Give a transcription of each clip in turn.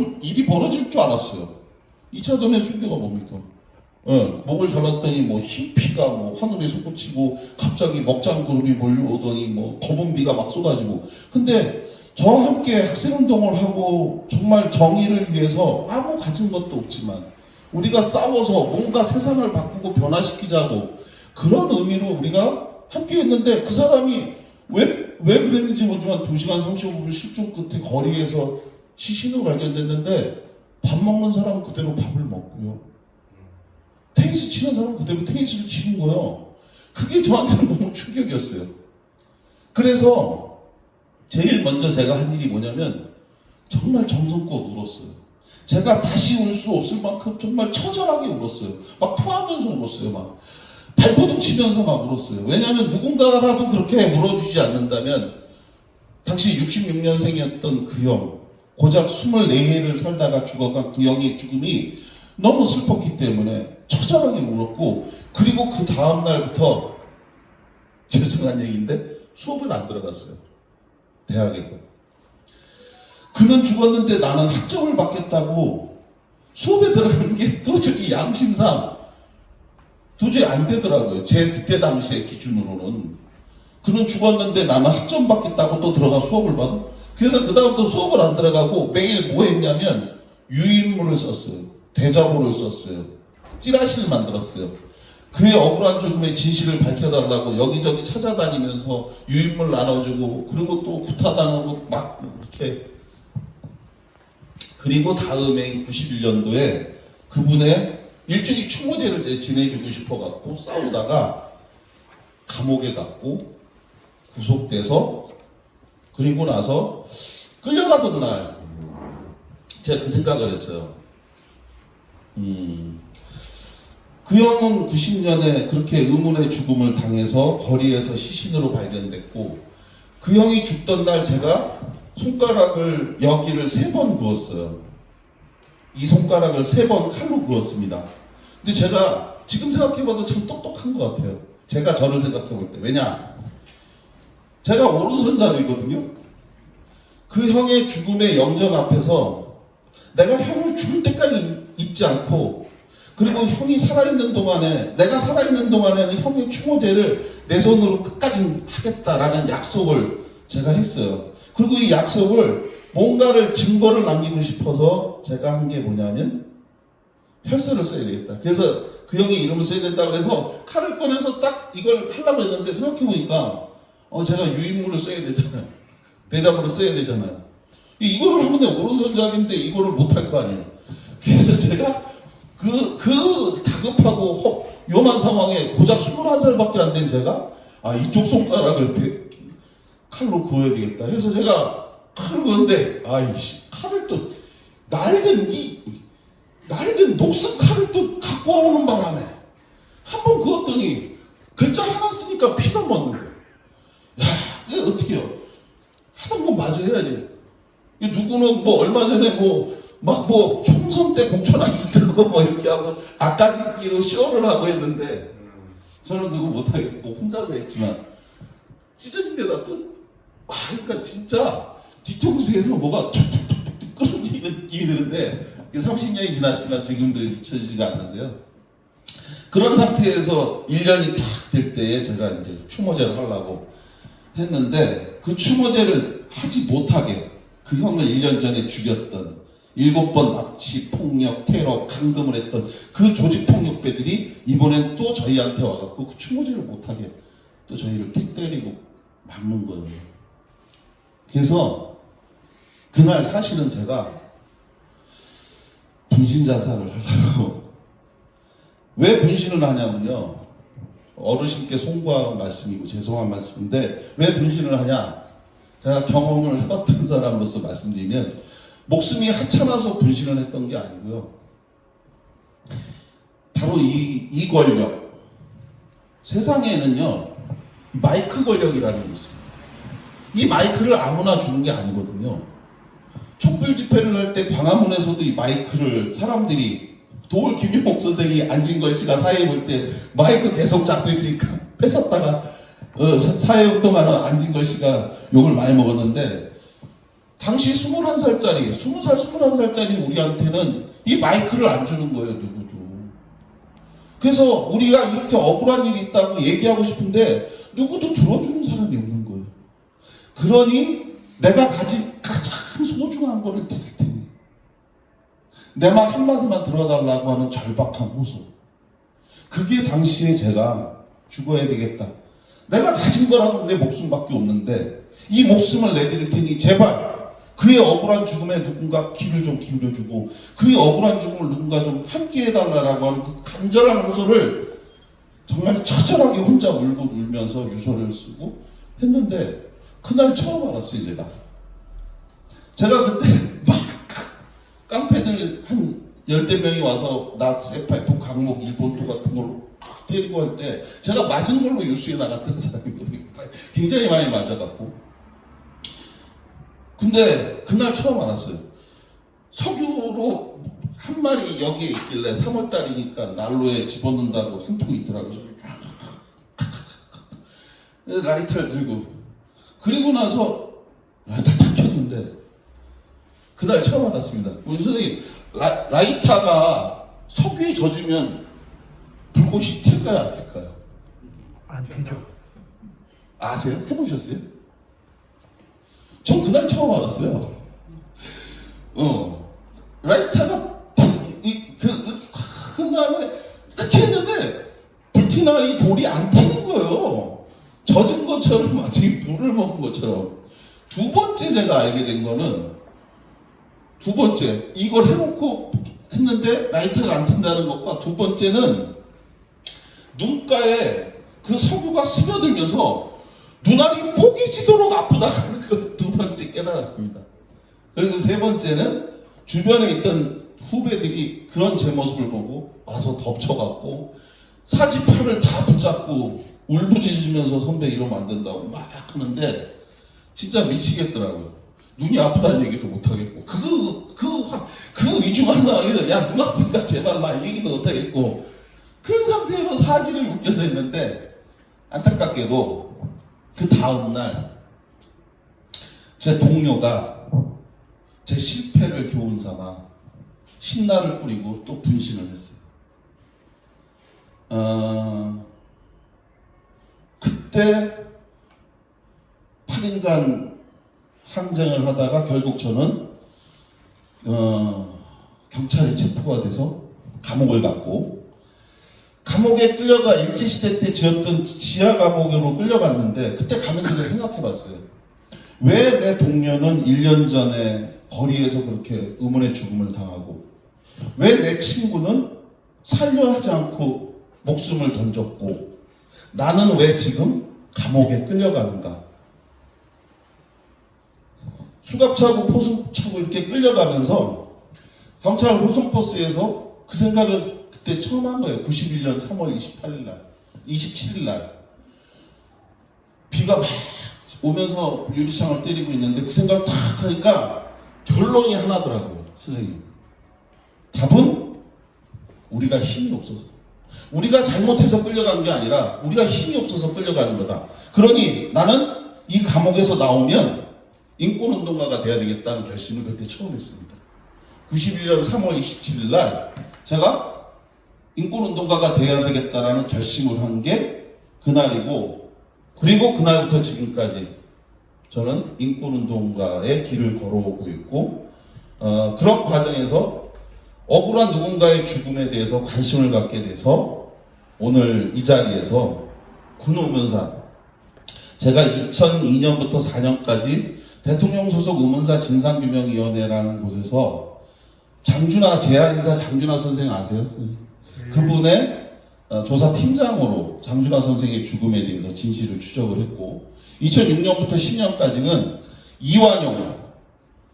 그런 일이 벌어질 줄 알았어요. 2차 대전의 순교가 뭡니까? 목을 잘랐더니 뭐 흰 피가 뭐 하늘에 솟구치고 갑자기 먹장 구름이 몰려오더니 뭐 검은 비가 막 쏟아지고. 근데 저와 함께 학생운동을 하고 정말 정의를 위해서 아무 가진 것도 없지만 우리가 싸워서 뭔가 세상을 바꾸고 변화시키자고 그런 의미로 우리가 함께 했는데, 그 사람이 왜 그랬는지 모르지만 2시간 35분 실종 끝에 거리에서 시신으로 발견됐는데, 밥 먹는 사람은 그대로 밥을 먹고요, 테니스 치는 사람은 그대로 테니스를 치는 거예요. 그게 저한테는 너무 충격이었어요. 그래서 제일 먼저 제가 한 일이 뭐냐면 정말 정성껏 울었어요. 제가 다시 울 수 없을 만큼 정말 처절하게 울었어요. 막 토하면서 울었어요. 막 발버둥 치면서 막 울었어요. 왜냐하면 누군가라도 그렇게 울어주지 않는다면, 당시 66년생이었던 그 형, 고작 24해를 살다가 죽어간 그 형의 죽음이 너무 슬펐기 때문에 처절하게 울었고, 그리고 그 다음날부터 죄송한 얘기인데 수업을 안 들어갔어요. 대학에서. 그는 죽었는데 나는 학점을 받겠다고 수업에 들어가는 게 도저히 양심상 도저히 안 되더라고요. 제 그때 당시의 기준으로는. 그는 죽었는데 나는 학점 받겠다고 또 들어가 수업을 받아. 그래서 그 다음부터 수업을 안 들어가고 매일 뭐 했냐면 유인물을 썼어요. 대자보를 썼어요. 찌라시를 만들었어요. 그의 억울한 죽음의 진실을 밝혀달라고 여기저기 찾아다니면서 유인물 나눠주고, 그리고 또 구타당하고 막 이렇게. 그리고 다음해 91년도에 그분의 일종의 추모제를 지내주고 싶어갖고 싸우다가 감옥에 갔고 구속돼서, 그리고 나서 끌려가던 날 제가 그 생각을 했어요. 그 형은 90년에 그렇게 의문의 죽음을 당해서 거리에서 시신으로 발견됐고, 그 형이 죽던 날 제가 손가락을 여기를 3번 그었어요. 이 손가락을 3번 칼로 그었습니다. 근데 제가 지금 생각해봐도 참 똑똑한 것 같아요. 제가 저를 생각해볼 때. 왜냐? 제가 오른손잡이거든요. 그 형의 죽음의 영전 앞에서 내가 형을 죽을 때까지 잊지 않고, 그리고 형이 살아있는 동안에, 내가 살아있는 동안에는 형의 추모제를 내 손으로 끝까지 하겠다라는 약속을 제가 했어요. 그리고 이 약속을 뭔가를 증거를 남기고 싶어서 제가 한 게 뭐냐면 혈서를 써야 되겠다. 그래서 그 형의 이름을 써야 된다고 해서 칼을 꺼내서 딱 이걸 하려고 했는데, 생각해보니까 제가 유인물을 써야 되잖아요. 대자보를 써야 되잖아요. 이거를 하면 오른손잡이인데 이거를 못할 거 아니에요. 그래서 제가 그 다급하고 위험한 상황에 고작 21살밖에 안 된 제가 이쪽 손가락을 칼로 그어야 되겠다 해서 제가 칼을 그었는데, 칼을 또 낡은 녹슨 칼을 또 갖고 오는 바람에 한 번 그었더니 글자 하나 쓰니까 피가 멎는 거예요. 야, 이거 어떻게 해요? 하던 거 마저 해야지. 누구는 뭐 얼마 전에 총선 때 공천하겠다고 뭐 이렇게 하고 아까지기로 쇼를 하고 했는데, 저는 그거 못하겠고 혼자서 했지만 찢어진 데다 또 그러니까 진짜 뒤통수에서 뭐가 툭툭툭툭 끊어지는 느낌이 드는데, 30년이 지났지만 지금도 잊혀지지가 않는데요. 그런 상태에서 1년이 탁 될 때에 제가 이제 추모제를 하려고 했는데, 그 추모제를 하지 못하게 그 형을 1년 전에 죽였던 7번 납치, 폭력, 테러, 감금을 했던 그 조직폭력배들이 이번엔 또 저희한테 와갖고 그 추모제를 못하게 또 저희를 때리고 막는 거예요. 그래서 그날 사실은 제가 분신자살을 하려고. 왜 분신을 하냐면요, 어르신께 송구한 말씀이고 죄송한 말씀인데 왜 분신을 하냐, 제가 경험을 해봤던 사람으로서 말씀드리면, 목숨이 하찮아서 분신을 했던 게 아니고요, 바로 이 권력, 세상에는요 마이크 권력이라는 게 있습니다. 이 마이크를 아무나 주는 게 아니거든요. 촛불 집회를 할 때 광화문에서도 이 마이크를 사람들이, 도울 김용옥 선생이 안진걸 씨가 사회 볼 때 마이크 계속 잡고 있으니까 뺏었다가 사회운동하는 안진걸 씨가 욕을 많이 먹었는데, 당시 21살짜리, 20살, 21살짜리 우리한테는 이 마이크를 안 주는 거예요, 누구도. 그래서 우리가 이렇게 억울한 일이 있다고 얘기하고 싶은데 누구도 들어주는 사람이 없는 거예요. 그러니 내가 가진 가장 소중한 거를 드릴 테니 내 말 한마디만 들어달라고 하는 절박한 호소. 그게 당시에 제가 죽어야 되겠다. 내가 가진 거라고 내 목숨밖에 없는데 이 목숨을 내드릴 테니 제발 그의 억울한 죽음에 누군가 귀를 좀 기울여주고 그의 억울한 죽음을 누군가 좀 함께 해달라고 하는 그 간절한 호소를 정말 처절하게 혼자 울면서 유서를 쓰고 했는데 그날 처음 알았어요, 제가 그때 막 깡패들 한 10대명이 와서 나 세파이프 강목 일본토 같은 걸로 때리고 할 때 제가 맞은 걸로 뉴스에 나갔던 사람이거든요. 굉장히 많이 맞아갖고. 근데 그날 처음 알았어요. 석유로 한 마리 여기에 있길래 3월달이니까 난로에 집어넣는다고 한 통 있더라고요. 라이터를 들고 그리고 나서 라이터 탁 켰는데 그날 처음 알았습니다. 우리 선생님 라이터가 석유에 젖으면 불꽃이 튈까요, 안 튈까요? 안 되죠. 아세요? 해보셨어요? 전 그날 처음 알았어요. 라이터가 그 다음에 이렇게 했는데 불티나 이 돌이 안 튀는 거예요. 젖은 것처럼 마치 물을 먹은 것처럼. 두 번째 제가 알게 된 거는 두 번째 이걸 해놓고 했는데 라이터가 안 튄다는 것과 두 번째는 눈가에 그 석유가 스며들면서 눈알이 뽀개지도록 아프다는 걸 두 번째 깨달았습니다. 그리고 세 번째는 주변에 있던 후배들이 그런 제 모습을 보고 와서 덮쳐갖고 사지팔을 다 붙잡고 울부짖으면서 선배 이러면 안 된다고 막 하는데 진짜 미치겠더라고요. 눈이 아프다는 얘기도 못하겠고 그 위중 하나 야 눈 아프니까 제발 나 이 얘기도 못하겠고 그런 상태로 사지를 웃겨서 했는데 안타깝게도 그 다음날 제 동료가 제 실패를 교훈 삼아 신나를 뿌리고 또 분신을 했어요. 그때 8일간 항쟁을 하다가 결국 저는 경찰에 체포가 돼서 감옥을 갔고 감옥에 끌려가 일제시대 때 지었던 지하 감옥으로 끌려갔는데 그때 가면서 제가 생각해봤어요. 왜 내 동료는 1년 전에 거리에서 그렇게 의문의 죽음을 당하고 왜 내 친구는 살려 하지 않고 목숨을 던졌고 나는 왜 지금 감옥에 끌려가는가? 수갑차고 포승차고 이렇게 끌려가면서 경찰 호송버스에서 그 생각을 그때 처음 한 거예요. 91년 3월 28일 날, 27일 날 비가 막 오면서 유리창을 때리고 있는데 그 생각을 탁 하니까 결론이 하나더라고요. 선생님, 답은 우리가 힘이 없어서, 우리가 잘못해서 끌려간 게 아니라 우리가 힘이 없어서 끌려가는 거다. 그러니 나는 이 감옥에서 나오면 인권운동가가 돼야 되겠다는 결심을 그때 처음 했습니다. 91년 3월 27일 날 제가 인권운동가가 돼야 되겠다라는 결심을 한 게 그날이고, 그리고 그날부터 지금까지 저는 인권운동가의 길을 걸어오고 있고, 그런 과정에서 억울한 누군가의 죽음에 대해서 관심을 갖게 돼서 오늘 이 자리에서 군의문사, 제가 2002년부터 4년까지 대통령 소속 의문사 진상규명위원회라는 곳에서 장준하, 제안인사 장준하 선생 아세요? 그분의 조사팀장으로 장준하 선생의 죽음에 대해서 진실을 추적을 했고, 2006년부터 10년까지는 이완용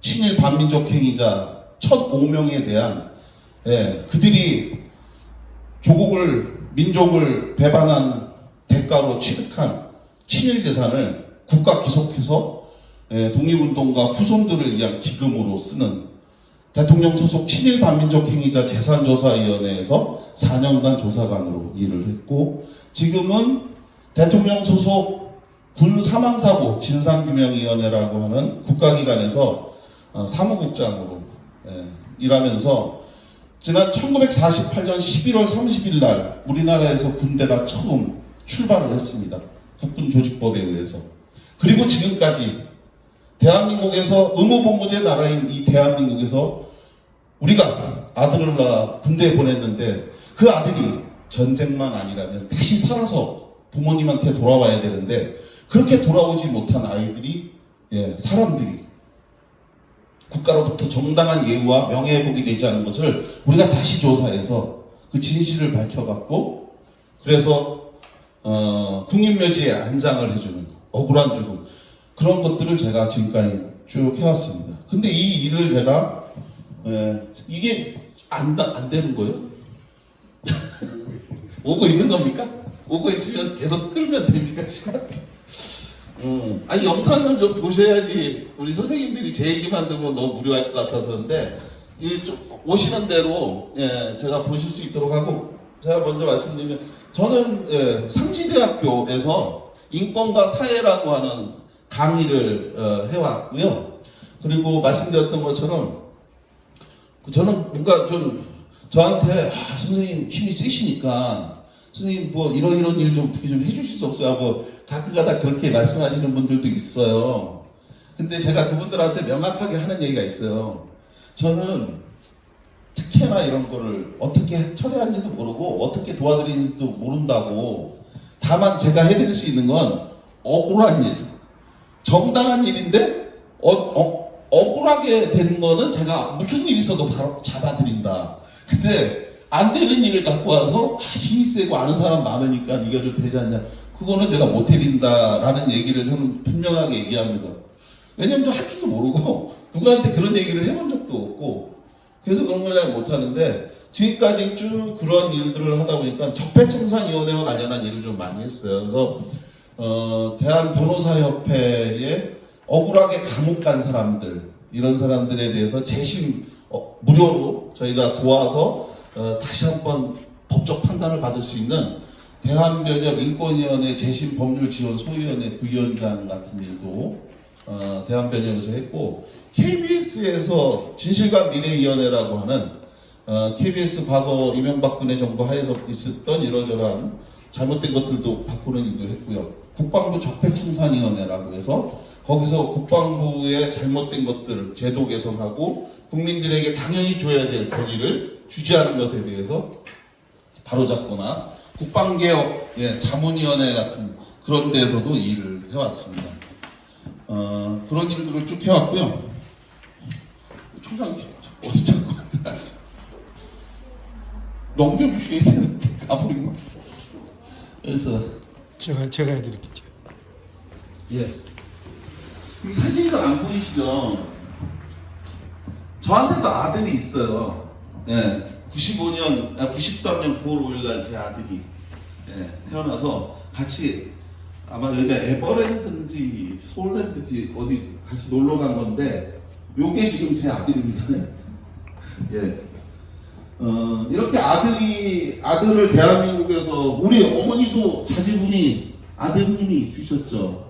친일 반민족 행위자 1,005명에 대한 그들이 조국을, 민족을 배반한 대가로 취득한 친일 재산을 국가 기속해서 독립운동가 후손들을 위한 기금으로 쓰는 대통령 소속 친일 반민족 행위자 재산조사위원회에서 4년간 조사관으로 일을 했고, 지금은 대통령 소속 군 사망사고 진상규명위원회라고 하는 국가기관에서 사무국장으로 일하면서 지난 1948년 11월 30일 날 우리나라에서 군대가 처음 출발을 했습니다. 국군조직법에 의해서. 그리고 지금까지 대한민국에서 의무복무제 나라인 이 대한민국에서 우리가 아들을 낳아 군대에 보냈는데 그 아들이 전쟁만 아니라면 다시 살아서 부모님한테 돌아와야 되는데 그렇게 돌아오지 못한 아이들이 사람들이 국가로부터 정당한 예우와 명예회복이 되지 않은 것을 우리가 다시 조사해서 그 진실을 밝혀갖고 그래서 국립묘지에 안장을 해주는 억울한 죽음 그런 것들을 제가 지금까지 쭉 해왔습니다. 근데 이 일을 제가 이게 안 되는 거예요? 오고 있는 겁니까? 오고 있으면 계속 끌면 됩니까? 시간? 아니 영상을 좀 보셔야지 우리 선생님들이 제 얘기만 들으면 너무 무료할 것 같아서인데 좀 오시는 대로 제가 보실 수 있도록 하고 제가 먼저 말씀드리면 저는 상지대학교에서 인권과 사회라고 하는 강의를 해왔고요. 그리고 말씀드렸던 것처럼 저는 뭔가 좀 저한테 선생님 힘이 세시니까 선생님 뭐 이런 일 좀 어떻게 좀 해주실 수 없어요 하고 가끔가다 그렇게 말씀하시는 분들도 있어요. 근데 제가 그분들한테 명확하게 하는 얘기가 있어요. 저는 특혜나 이런 거를 어떻게 처리하는지도 모르고 어떻게 도와드리는지도 모른다고 다만 제가 해드릴 수 있는 건 억울한 일, 정당한 일인데 억울하게 된 거는 제가 무슨 일 있어도 바로 잡아드린다. 근데 안 되는 일을 갖고 와서 힘이 세고 아는 사람 많으니까 이게 좀 되지 않냐. 그거는 제가 못 해드린다라는 얘기를 저는 분명하게 얘기합니다. 왜냐면 저 할 줄도 모르고 누구한테 그런 얘기를 해본 적도 없고 그래서 그런 걸 잘 못하는데 지금까지 쭉 그런 일들을 하다 보니까 적폐청산위원회와 관련한 일을 좀 많이 했어요. 그래서 대한변호사협회에 억울하게 감옥 간 사람들 이런 사람들에 대해서 재심 무료로 저희가 도와서 다시 한번 법적 판단을 받을 수 있는 대한변협인권위원회 재심법률지원소위원회 부위원장 같은 일도 대한변협에서 했고 KBS에서 진실과 미래위원회라고 하는 KBS 과거 이명박근혜 정부 하에서 있었던 이러저러한 잘못된 것들도 바꾸는 일도 했고요. 국방부 적폐청산위원회라고 해서 거기서 국방부의 잘못된 것들 제도 개선하고 국민들에게 당연히 줘야 될 권리를 주지 않은 것에 대해서 바로잡거나 국방개혁 자문위원회 같은 그런 데에서도 일을 해왔습니다. 그런 일들을 쭉 해왔고요. 총장님 어디 자꾸 넘겨주셔야 되는데 가버린 거. 그래서 제가 해드릴게요. 이 사진이 잘 안 보이시죠? 저한테도 아들이 있어요. 93년 9월 5일 날 제 아들이 태어나서 같이 아마 여기가 에버랜드인지 서울랜드인지 어디 같이 놀러 간 건데 요게 지금 제 아들입니다. 이렇게 아들을 대한민국에서 우리 어머니도 자제분이 아드님이 있으셨죠.